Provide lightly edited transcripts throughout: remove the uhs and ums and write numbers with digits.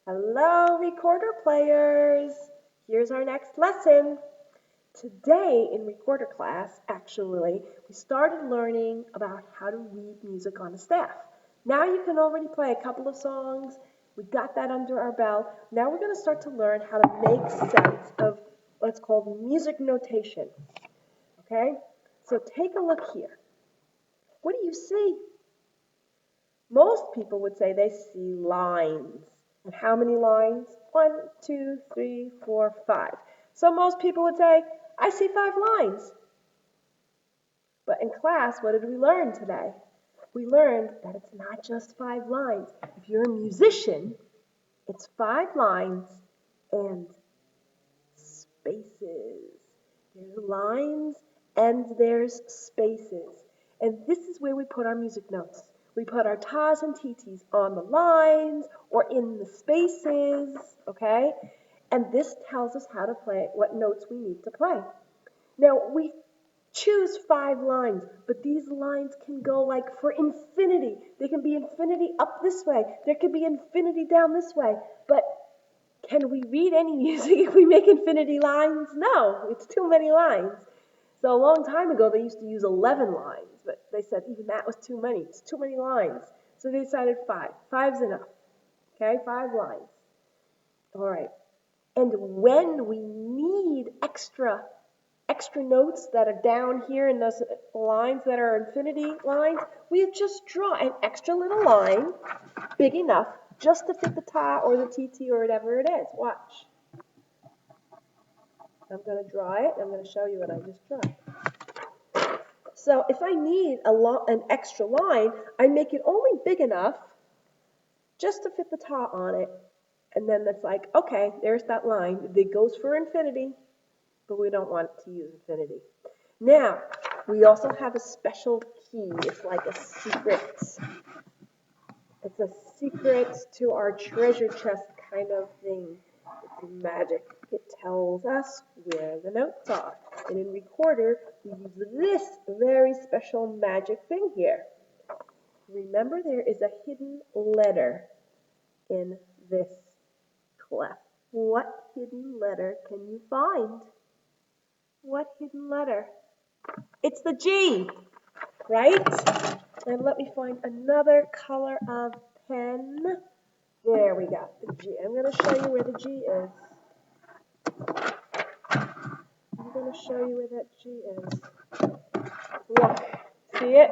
Hello, recorder players. Here's our next lesson. Today in recorder class, actually, we started learning about how to read music on a staff. Now you can already play a couple of songs. We got that under our belt. Now we're going to start to learn how to make sense of what's called music notation. Okay? So take a look here. What do you see? Most people would say they see lines. And how many lines? 1, 2, 3, 4, 5. So most people would say, I see 5 lines. But in class, what did we learn today? We learned that it's not just 5 lines. If you're a musician, it's 5 lines and spaces. There's lines and there's spaces. And this is where we put our music notes. We put our tas and titis on the lines or in the spaces, okay? And this tells us how to play, what notes we need to play. Now, we choose 5 lines, but these lines can go like for infinity. They can be infinity up this way. There could be infinity down this way. But can we read any music if we make infinity lines? No, it's too many lines. So a long time ago, they used to use 11 lines, but they said even that was too many. It's too many lines. So they decided 5. 5's enough. Okay, 5 lines. All right. And when we need extra notes that are down here in those lines that are infinity lines, we just draw an extra little line, big enough, just to fit the ta or the tt or whatever it is. Watch. I'm going to draw it. I'm going to show you what I just drew. So if I need an extra line, I make it only big enough just to fit the ta on it. And then it's like, okay, there's that line. It goes for infinity, but we don't want to use infinity. Now, we also have a special key. It's like a secret. It's a secret to our treasure chest kind of thing. It's magic. It tells us where the notes are. And in recorder, we use this very special magic thing here. Remember, there is a hidden letter in this clef. What hidden letter can you find? What hidden letter? It's the G, right? And let me find another color of pen. There we got the G. I'm going to show you where the G is. I'm going to show you where that G is. Look, see it?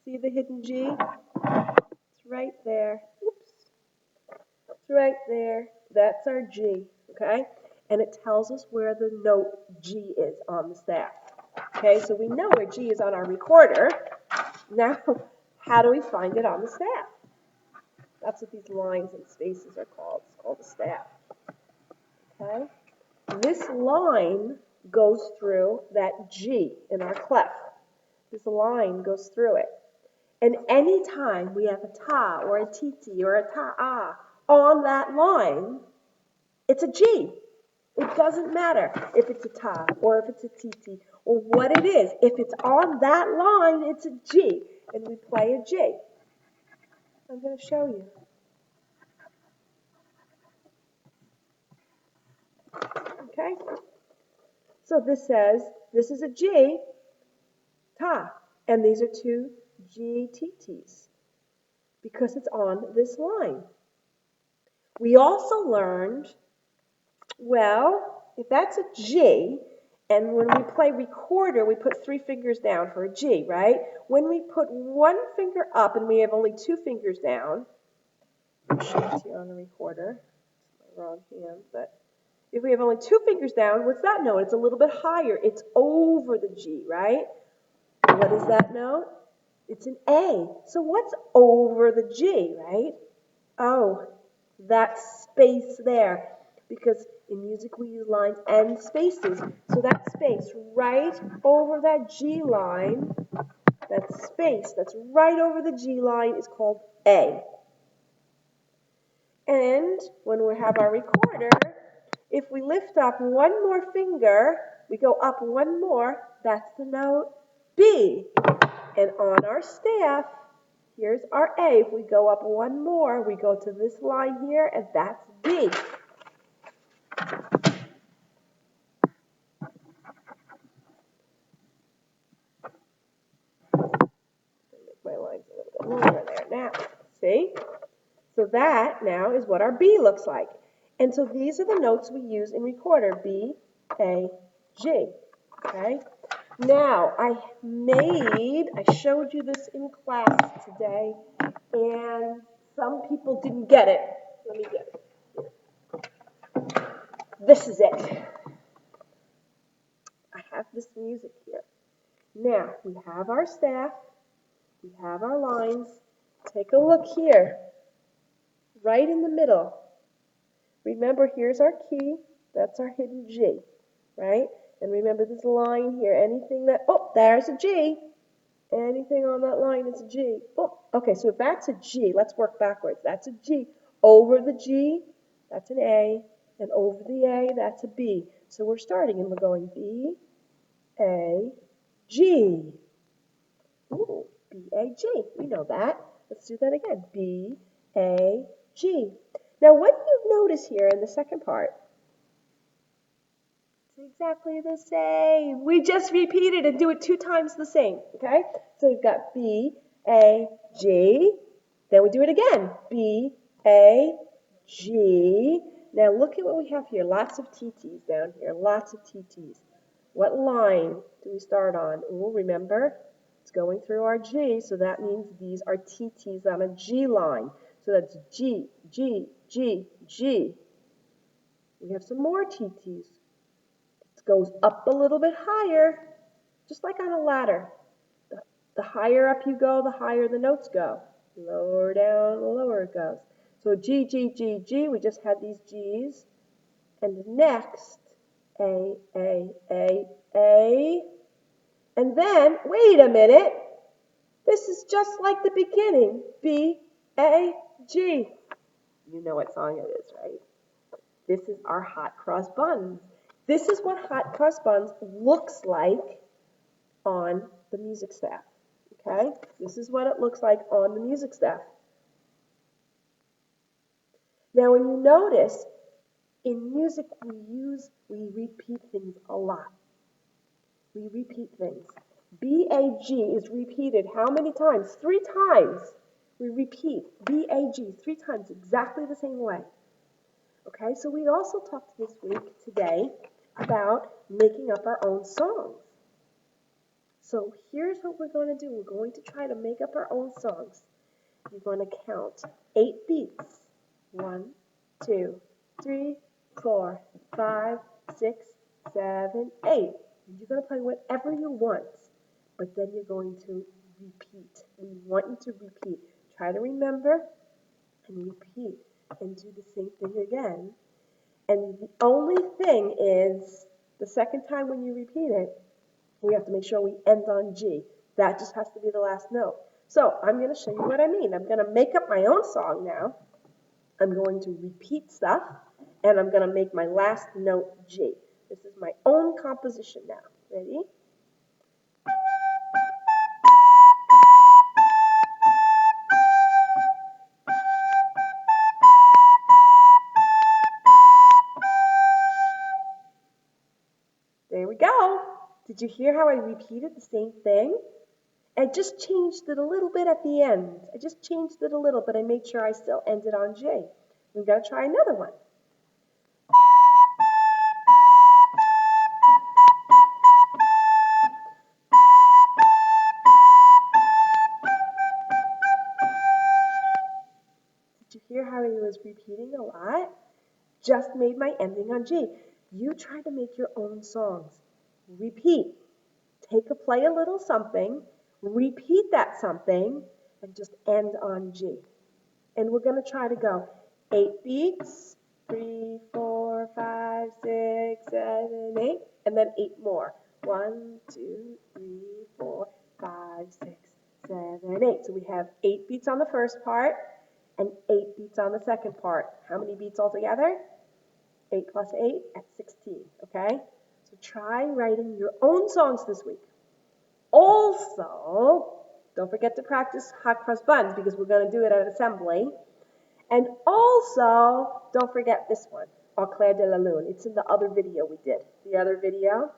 See the hidden G? It's right there. Oops. It's right there. That's our G, okay? And it tells us where the note G is on the staff. Okay, so we know where G is on our recorder. Now, how do we find it on the staff? That's what these lines and spaces are called. It's called the staff. Okay? This line goes through that G in our clef. This line goes through it. And anytime we have a ta or a titi or a ta-ah on that line, it's a G. It doesn't matter if it's a ta or if it's a titi or what it is. If it's on that line, it's a G. And we play a G. I'm going to show you. Okay? So this says, this is a G, ta, and these are two GTTs because it's on this line. We also learned, well, if that's a G, and when we play recorder, we put 3 fingers down for a G, right? When we put 1 finger up and we have only 2 fingers down, I'll show it to you on the recorder. It's my wrong hand, but if we have only 2 fingers down, what's that note? It's a little bit higher. It's over the G, right? What is that note? It's an A. So what's over the G, right? Oh, that space there. Because in music we use lines and spaces. So that space right over that G line, that space that's right over the G line is called A. And when we have our recorder, if we lift up 1 more finger, we go up 1 more, that's the note B. And on our staff, Here's our A. If we go up one more, we go to this line here, and that's B. Make my lines a little bit longer there now. See? So that now is what our B looks like. And so these are the notes we use in recorder, B, A, G. Okay? Now, I showed you this in class today, and some people didn't get it. Let me get it. This is it. I have this music here. Now, we have our staff, we have our lines. Take a look here, right in the middle. Remember, here's our key. That's our hidden G, right? And remember this line here, anything that, oh, there's a G. Anything on that line is a G. Oh, okay, so if that's a G, let's work backwards. That's a G. Over the G, that's an A. And over the A, that's a B. So we're starting and we're going B, A, G. Ooh, B, A, G. We know that. Let's do that again. B, A, G. Now, what do you notice here in the second part? It's exactly the same. We just repeat it and do it 2 times the same, okay? So we've got B, A, G. Then we do it again. B, A, G. Now look at what we have here. Lots of TTs down here. Lots of TTs. What line do we start on? Oh, remember, it's going through our G, so that means these are TTs on a G line. So that's G, G, G, G. We have some more TTs. It goes up a little bit higher, just like on a ladder. The higher up you go, the higher the notes go. Lower down, the lower it goes. So G, G, G, G, we just had these G's. And next, A, A, A, A. And then, wait a minute, this is just like the beginning. B, A, G. You know what song it is, right? This is our hot cross buns. This is what hot cross buns looks like on the music staff. Okay? This is what it looks like on the music staff. Now, when you notice, in music we repeat things a lot. We repeat things. B-A-G is repeated how many times? 3 times. We repeat B-A-G 3 times exactly the same way. Okay, so we also talked this week today about making up our own songs. So here's what we're going to do. We're going to try to make up our own songs. You're going to count 8 beats. 1, 2, 3, 4, 5, 6, 7, 8. And you're going to play whatever you want, but then you're going to repeat. We want you to repeat. Try to remember and repeat and do the same thing again. And the only thing is, the second time when you repeat it, we have to make sure we end on G. That just has to be the last note. So I'm going to show you what I mean. I'm going to make up my own song now. I'm going to repeat stuff, and I'm going to make my last note G. This is my own composition now. Ready? There we go. Did you hear how I repeated the same thing? I just changed it a little bit at the end. I just changed it a little, but I made sure I still ended on J. We're going to try another one. Did you hear how I was repeating a lot? Just made my ending on G. You try to make your own songs. Repeat. Play a little something, repeat that something, and just end on G. And we're going to try to go 8 beats, 3, 4, 5, 6, 7, 8, and then 8 more. 1, 2, 3, 4, 5, 6, 7, 8. So we have 8 beats on the first part and 8 beats on the second part. How many beats altogether? 8 plus 8 at 16, okay? So try writing your own songs this week. Also, Don't forget to practice hot cross buns because we're going to do it at assembly. And also, don't forget this one, Au clair de la lune. It's in the other video we did. The other video.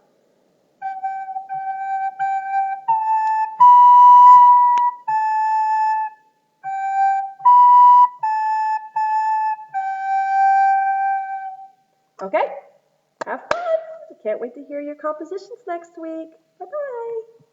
Okay? Have fun. I can't wait to hear your compositions next week. Bye-bye.